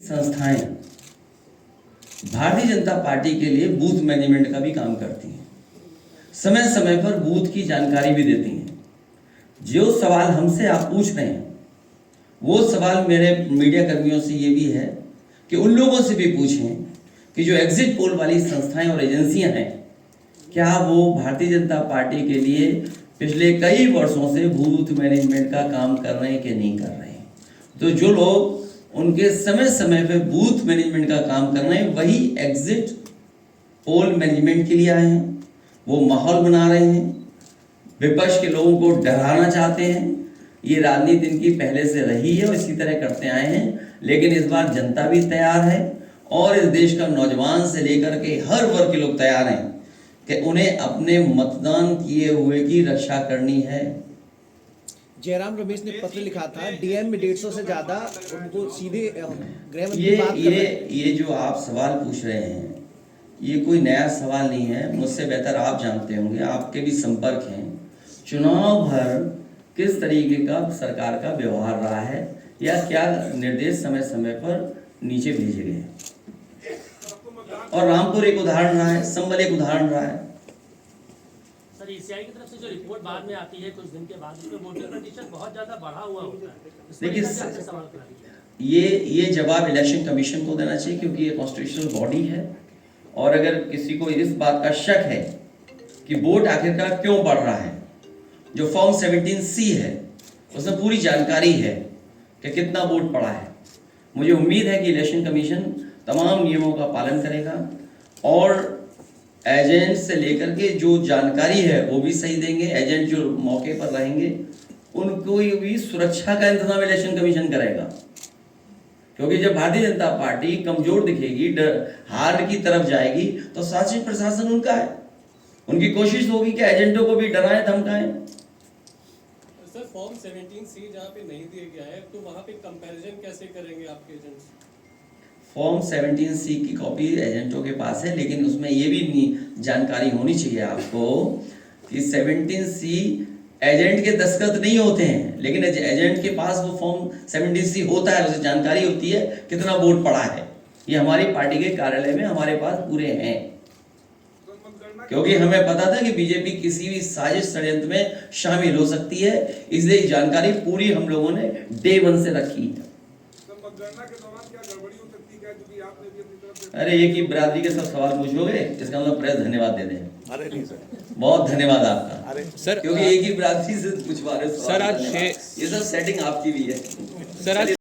संस्थाएं भारतीय जनता पार्टी के लिए बूथ मैनेजमेंट का भी काम करती हैं। समय समय पर बूथ की जानकारी भी देती हैं। जो सवाल हमसे आप पूछ रहे हैं वो सवाल मेरे मीडिया कर्मियों से ये भी है कि उन लोगों से भी पूछें कि जो एग्जिट पोल वाली संस्थाएं और एजेंसियां हैं, क्या वो भारतीय जनता पार्टी के लिए पिछले कई वर्षों से बूथ मैनेजमेंट का काम कर रहे हैं कि नहीं कर रहे हैं। तो जो लोग उनके समय समय पे बूथ मैनेजमेंट का काम कर रहे हैं वही एग्जिट पोल मैनेजमेंट के लिए आए हैं। वो माहौल बना रहे हैं, विपक्ष के लोगों को डराना चाहते हैं। ये राजनीति इनकी पहले से रही है और इसी तरह करते आए हैं, लेकिन इस बार जनता भी तैयार है और इस देश का नौजवान से लेकर के हर वर्ग के लोग तैयार हैं कि उन्हें अपने मतदान किए हुए की रक्षा करनी है। जयराम रमेश ने पत्र लिखा था, डीएम में 150 से ज्यादा उनको सीधे गृह मंत्री बात कर रहे हैं। ये जो आप सवाल पूछ रहे हैं ये कोई नया सवाल नहीं है। मुझसे बेहतर आप जानते होंगे, आपके भी संपर्क हैं। चुनाव भर किस तरीके का सरकार का व्यवहार रहा है या क्या निर्देश समय समय पर नीचे भेजे गए, और रामपुर एक उदाहरण रहा है, संबल एक उदाहरण रहा है। सर, ईसीआई की तरफ से जो रिपोर्ट बाद में आती है कुछ दिन के बाद, उसमें वोटिंग प्रतिशत बहुत ज्यादा बढ़ा हुआ होता है। देखिए, ये जवाब इलेक्शन कमीशन को देना चाहिए क्योंकि ये कॉन्स्टिट्यूशनल बॉडी है। और अगर किसी को इस बात का शक है कि वोट आखिरकार क्यों बढ़ रहा है, जो फॉर्म 17C है उसमें पूरी जानकारी है कि कितना वोट पड़ा है। मुझे उम्मीद है कि इलेक्शन कमीशन तमाम नियमों का पालन करेगा और एजेंट से लेकर के जो जानकारी है वो भी सही देंगे। एजेंट जो मौके पर रहेंगे उनको भी सुरक्षा का इंतजाम इलेक्शन कमीशन करेगा, क्योंकि जब भारतीय जनता पार्टी कमजोर दिखेगी, हार की तरफ जाएगी, तो शासन प्रशासन उनका है। उनकी कोशिश होगी कि एजेंटों को भी डराएं धमकाएं। सर, फॉर्म 17C जहाँ पे नहीं दिया गया है तो वहाँ पे कंपैरिजन कैसे करेंगे आपके एजेंट्स? फॉर्म 17C की कॉपी एजेंटों के पास है, लेकिन उसमें ये भी जानकारी होनी चाहिए आपको कि 17C एजेंट के दस्तखत नहीं होते हैं, लेकिन एजेंट के पास वो फॉर्म 17C होता है, उसे जानकारी होती है कितना वोट पड़ा है। ये हमारी पार्टी के कार्यालय में हमारे पास पूरे हैं, क्योंकि हमें पता था कि बीजेपी किसी भी साजिश षड्यंत्र में शामिल हो सकती है, इसलिए जानकारी पूरी हम लोगों ने डे 1 से रखी है। अरे एक ही बिरादरी के सब सवाल पूछोगे, इसका मतलब प्रेस धन्यवाद दे दें। अरे नहीं सर, बहुत धन्यवाद आपका। अरे सर, क्योंकि एक ही बिरादरी से पूछवा रहे हो सर आज ये सब सेटिंग आपकी भी है। सर आज